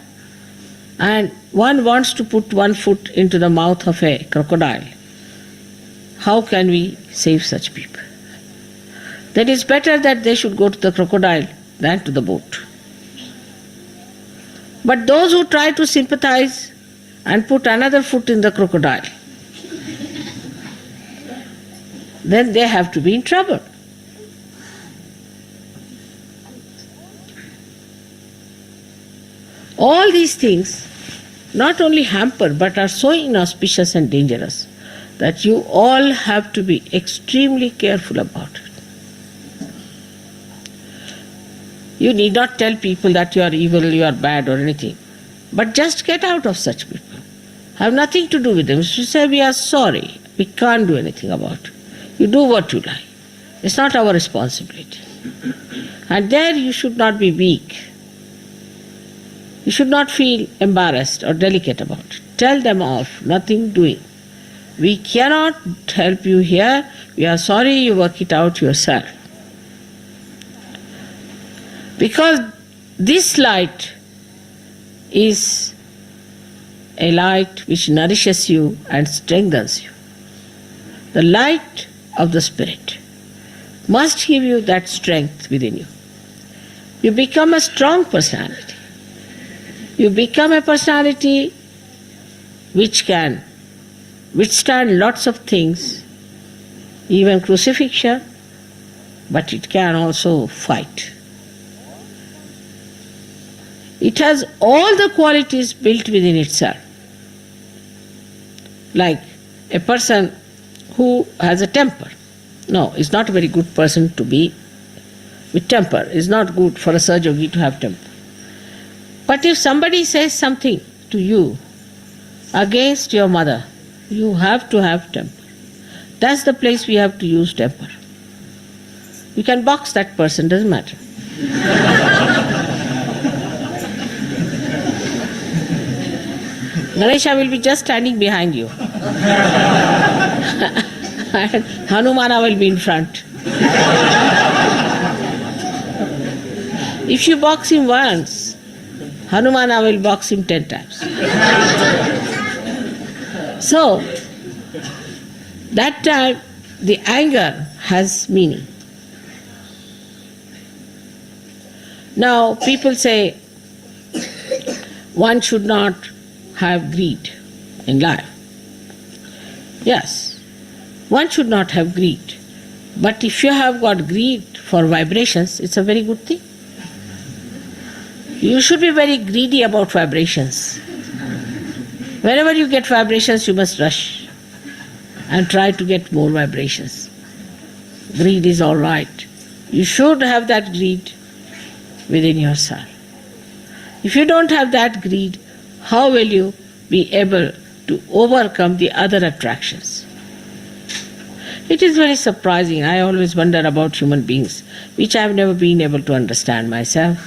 and one wants to put one foot into the mouth of a crocodile, how can we save such people? Then it's better that they should go to the crocodile than to the boat. But those who try to sympathize and put another foot in the crocodile, then they have to be in trouble. All these things not only hamper but are so inauspicious and dangerous that you all have to be extremely careful about it. You need not tell people that you are evil, you are bad or anything, but just get out of such people. Have nothing to do with them. You say, we are sorry, we can't do anything about it. You do what you like. It's not our responsibility. And there you should not be weak. You should not feel embarrassed or delicate about it. Tell them off, nothing doing. We cannot help you here. We are sorry, you work it out yourself. Because this light is a light which nourishes you and strengthens you. The light of the Spirit must give you that strength within you. You become a strong personality. You become a personality which can withstand lots of things, even crucifixion, but it can also fight. It has all the qualities built within itself. Like a person who has a temper. No, is not a very good person to be with temper. It's not good for a Sahaja yogi to have temper. But if somebody says something to you against your mother, you have to have temper. That's the place we have to use temper. You can box that person, doesn't matter. Ganesha will be just standing behind you. And Hanumana will be in front. If you box him once, Hanumana will box him 10 times. So, that time the anger has meaning. Now people say one should not have greed in life. Yes, one should not have greed. But if you have got greed for vibrations, it's a very good thing. You should be very greedy about vibrations. Wherever you get vibrations, you must rush and try to get more vibrations. Greed is all right. You should have that greed within yourself. If you don't have that greed, how will you be able to overcome the other attractions? It is very surprising. I always wonder about human beings, which I have never been able to understand myself.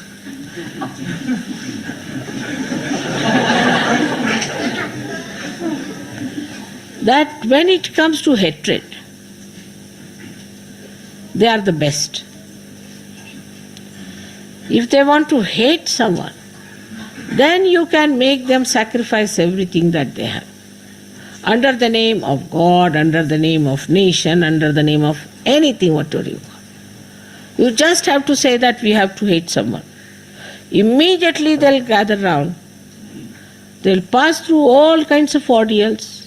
That when it comes to hatred, they are the best. If they want to hate someone, then you can make them sacrifice everything that they have. Under the name of God, under the name of nation, under the name of anything, whatever you want. You just have to say that we have to hate someone. Immediately they'll gather round. They'll pass through all kinds of ordeals,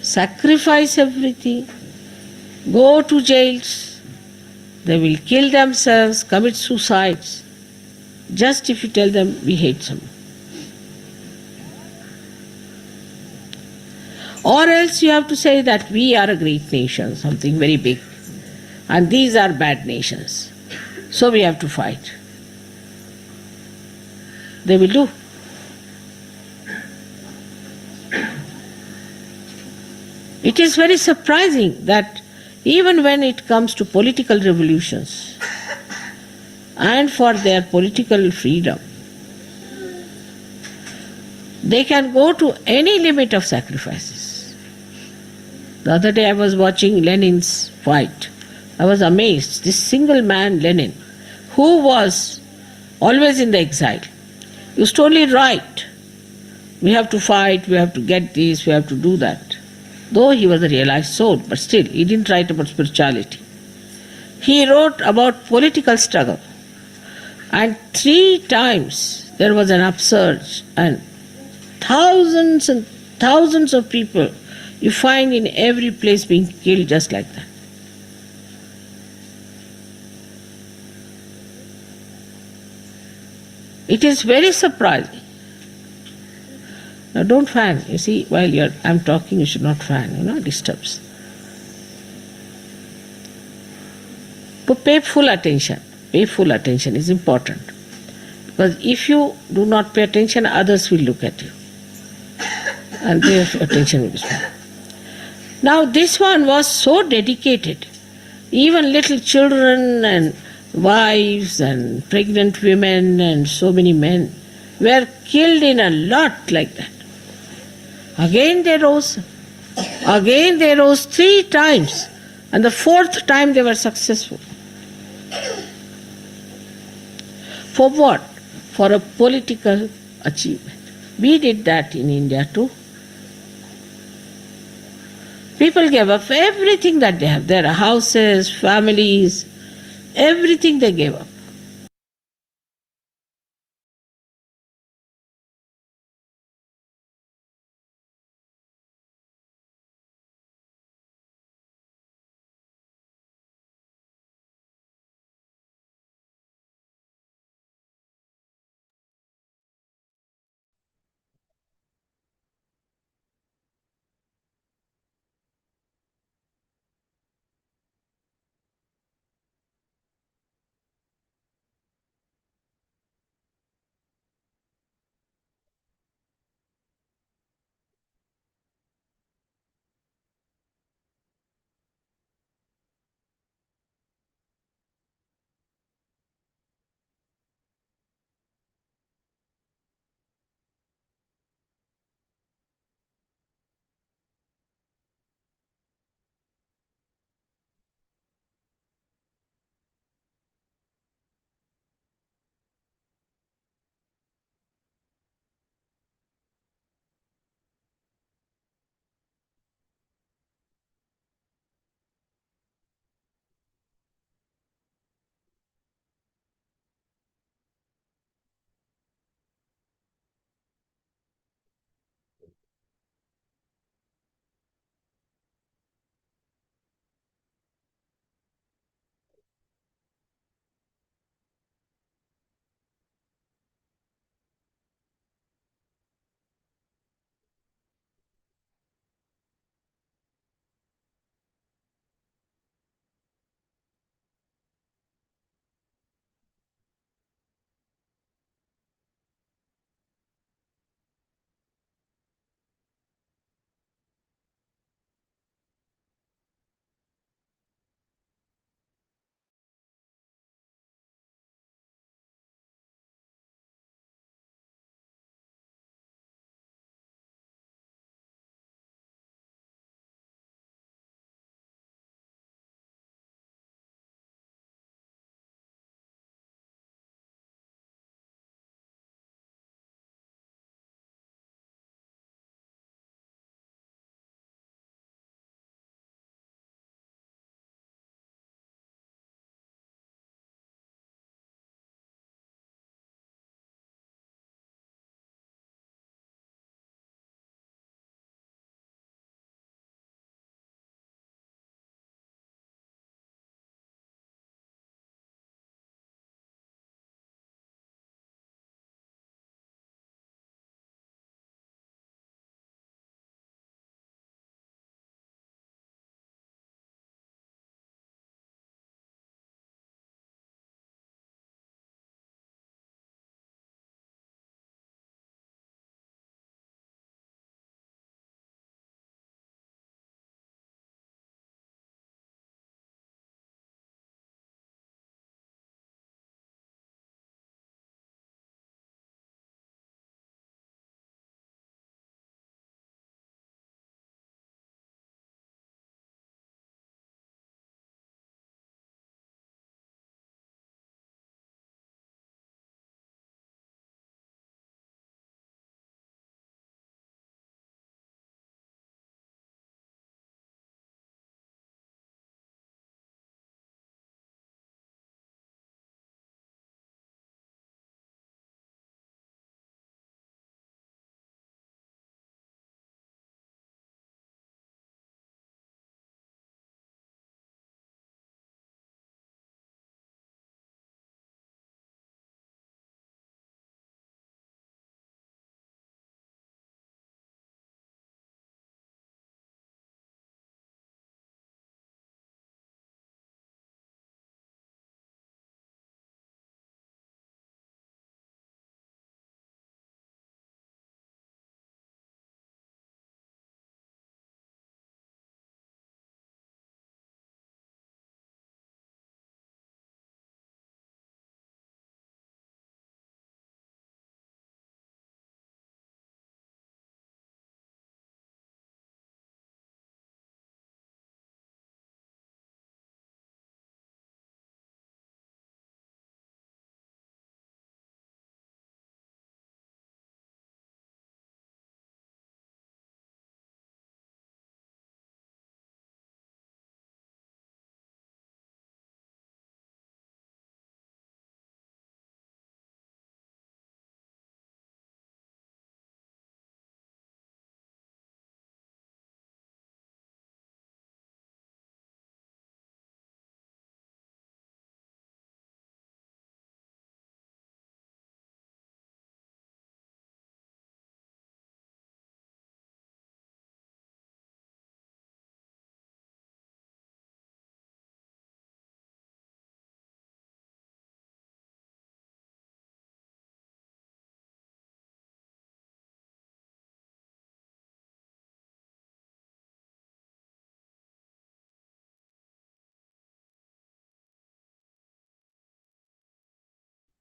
sacrifice everything, go to jails, They will kill themselves, commit suicides, just if you tell them we hate someone. Or else you have to say that we are a great nation, something very big, and these are bad nations. So we have to fight. They will do. It is very surprising that even when it comes to political revolutions and for their political freedom, they can go to any limit of sacrifices. The other day I was watching Lenin's fight. I was amazed. This single man, Lenin, who was always in the exile, used to only write. We have to fight, we have to get this, we have to do that. Though he was a realized soul, but still, he didn't write about spirituality. He wrote about political struggle. And 3 times there was an upsurge, and thousands of people you find in every place being killed just like that. It is very surprising. Now don't fan. You see, while I'm talking, you should not fan, it disturbs. But pay full attention. Pay full attention is important. Because if you do not pay attention, others will look at you. And their attention will be small. Now this one was so dedicated. Even little children and wives and pregnant women and so many men were killed in a lot like that. Again they rose. Again they rose 3 times. And the 4th time they were successful. For what? For a political achievement. We did that in India too. People gave up everything that they have. Their houses, families, everything they gave up.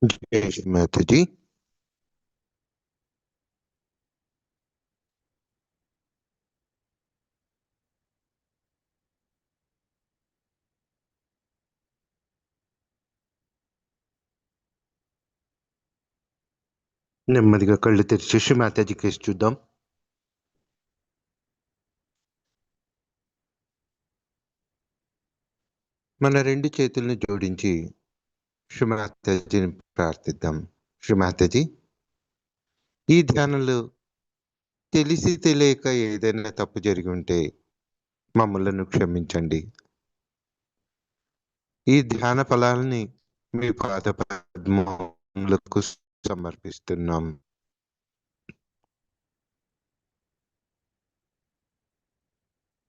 जय श्री माता जी। నెమ్మదిగా కళ్ళు తెరిచేసి Mataji case చూద్దాం. మన రెండు చేతులను జోడించి శ్రీ మాతాజీని ప్రార్థిద్దాం. శ్రీ మాతాజీ, ఈ ధ్యానంలో తెలిసి తెలియక ఏదైనా తప్పు జరిగి ఉంటే మమ్మలను క్షమించండి. ఈ ధ్యాన ఫలాలని మీ పాద పద్మములకు సమర్పిస్తున్నాం.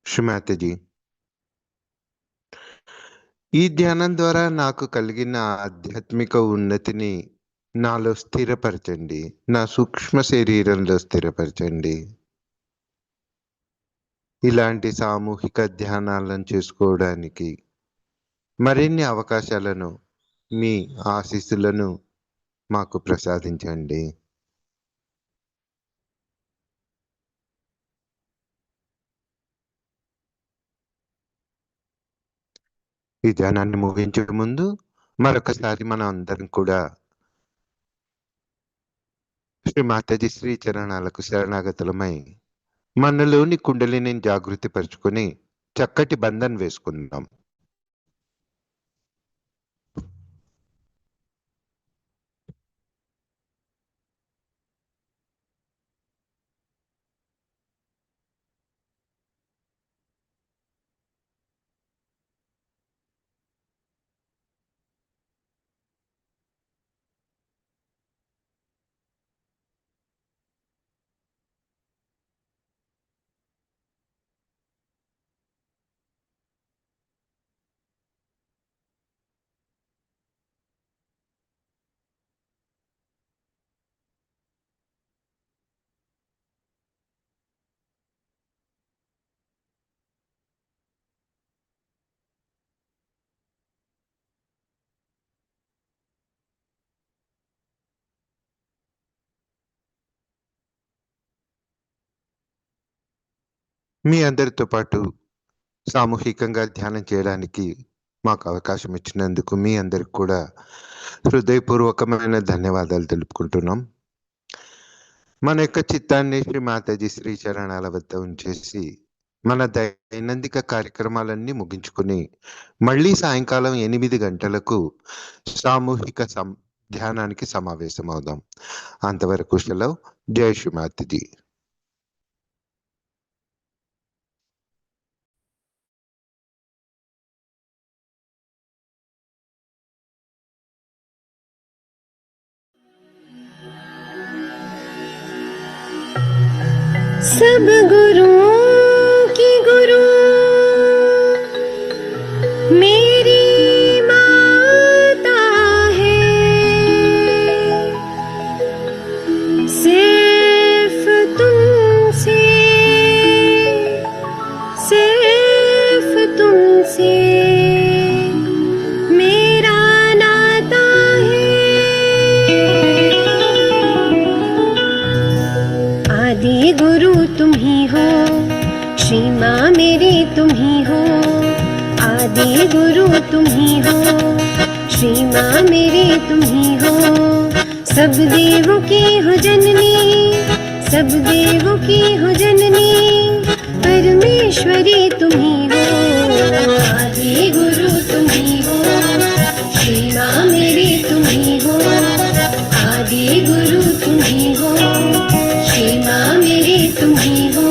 శ్రీ మాతాజీ, ఈ ధ్యానం ద్వారా నాకు కలిగిన ఆధ్యాత్మిక ఉన్నతిని నాలో స్థిరపరచండి, నా సూక్ష్మ శరీరంలో స్థిరపరచండి. ఇలాంటి సామూహిక ధ్యానాలను చేసుకోవడానికి మరిన్ని అవకాశాలను, మీ ఆశీస్సులను మాకు ప్రసాదించండి. ఈ ధ్యానాన్ని ముగించే ముందు మరొకసారి మనం అందరం కూడా శ్రీ మాతాజీ శ్రీ చరణాలకు శరణాగతులమై మనలోని కుండలిని జాగృతి పరుచుకొని చక్కటి బంధన్ వేసుకుందాం. మీ అందరితో పాటు సామూహికంగా ధ్యానం చేయడానికి మాకు అవకాశం ఇచ్చినందుకు మీ అందరికి కూడా హృదయపూర్వకమైన ధన్యవాదాలు తెలుపుకుంటున్నాం. మన యొక్క చిత్తాన్ని శ్రీ మాతాజీ శ్రీ చరణాల వద్ద ఉంచేసి మన దైనందిక కార్యక్రమాలన్నీ ముగించుకుని మళ్ళీ సాయంకాలం 8 గంటలకు సామూహిక ధ్యానానికి సమావేశం అవుదాం. అంతవరకు సెలవు. జై శ్రీ మాతాజీ. सब गुरुओं की गुरु मेरी माता है, सिर्फ तुमसे मेरा नाता है। आदि गुरु तुम ही हो, श्री माँ मेरी तुम ही हो। आदि गुरु तुम ही हो, श्री माँ मेरी तुम ही हो। सब देवों की हो जननी, सब देवों की हो जननी, परमेश्वरी तुम ही हो। आदि गुरु तुम ही हो, श्री माँ मेरी तुम ही हो। आदि गुरु तुम ही हो, श्री माँ मेरी तुम ही हो।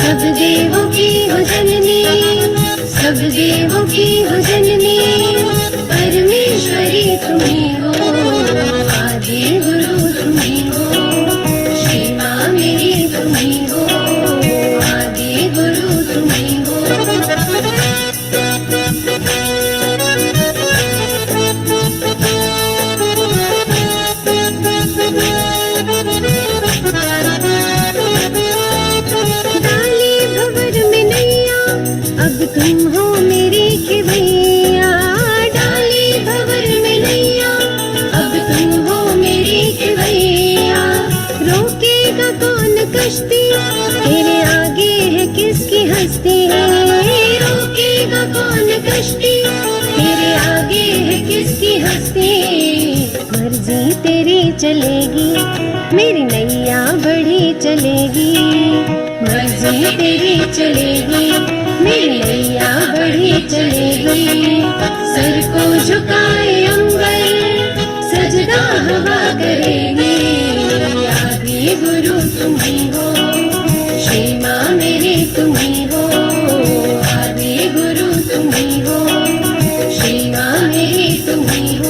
सब देवों की हो जननी, सब देवों की हो जननी, परमेश्वरी तुम ही हो। आदि गुरु तुम ही हो, श्री माँ मेरी तुम ही हो। आदि गुरु तुम ही हो। जिसकी हस्ती, मर्जी तेरी चलेगी, मेरी नैया बढ़ी चलेगी। मर्जी तेरी चलेगी, मेरी नैया बढ़ी चलेगी। सर को झुकाए अंबर, सजदा हवा करेगी। आदि गुरु तुम ही हो, श्री माँ मेरी तुम ही हो। आदि गुरु तुम ही हो, श्री माँ मेरी तुम ही हो।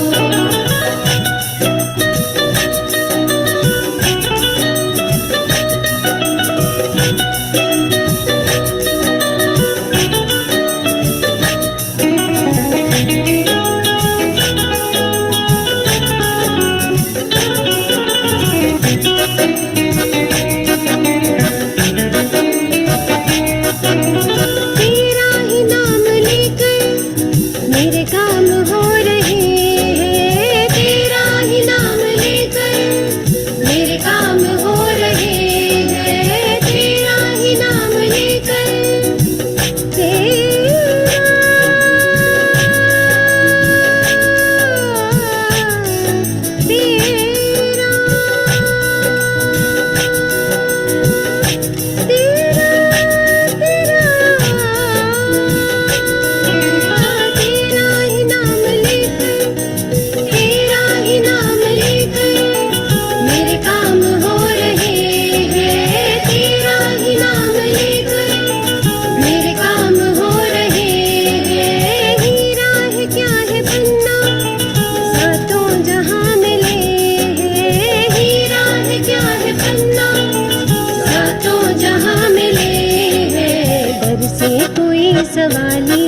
सवाली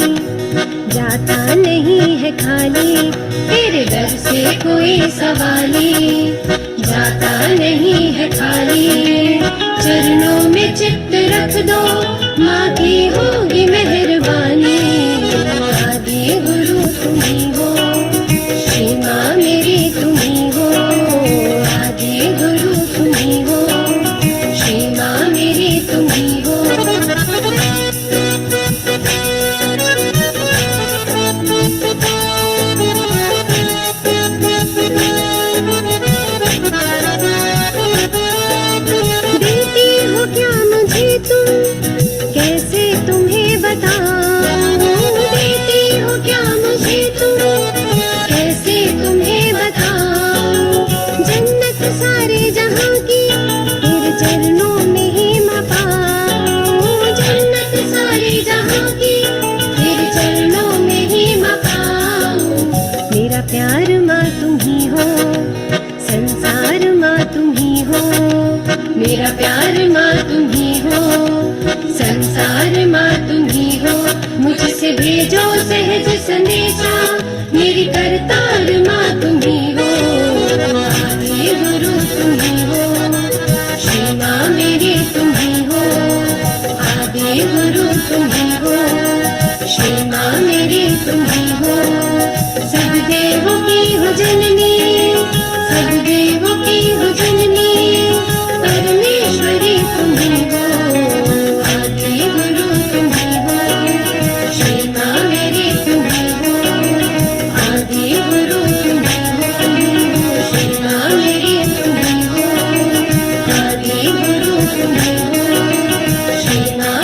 जाता नहीं है खाली, तेरे दर से कोई सवाली जाता नहीं है खाली। चरणों में चित्त रख दो, माँ की होगी मेहरबानी। आदि गुरु तुम ही हो, श्री माँ मेरी तुम ही हो। आदि गुरु तुम ही हो, श्री माँ मेरी तुम ही हो। देती हो क्या मुझे तुम, कैसे तुम्हें बताऊं। देती हो क्या मुझे तुम, कैसे तुम्हें बताऊं। जन्नत सारे जहां की, तेरे चरणों में ही मैं पाऊं। जन्नत सारे जहां की, तेरे चरणों में ही मैं पाऊं। मेरा प्यार माँ तुम ही हो, संसार माँ तुम ही हो। मेरा प्यार माँ तुम ही हो, संसार माँ तुम ही हो। मुझसे भेजो सहज संदेशा, मेरी करतार माँ तुम ही हो। आदि गुरु तुम ही हो, श्री माँ मेरी तुम ही हो। आदि गुरु तुम ही हो, श्री माँ मेरी तुम ही हो। सब देवों की हो जननी, सब देवों की हो जननी, परमेश्वरी तुम ही हो। आदि गुरु तुम ही हो, श्री माँ मेरी तुम ही हो। आदि गुरु तुम ही हो, श्री माँ मेरी तुम ही हो। आदि गुरु तुम ही हो, श्री माँ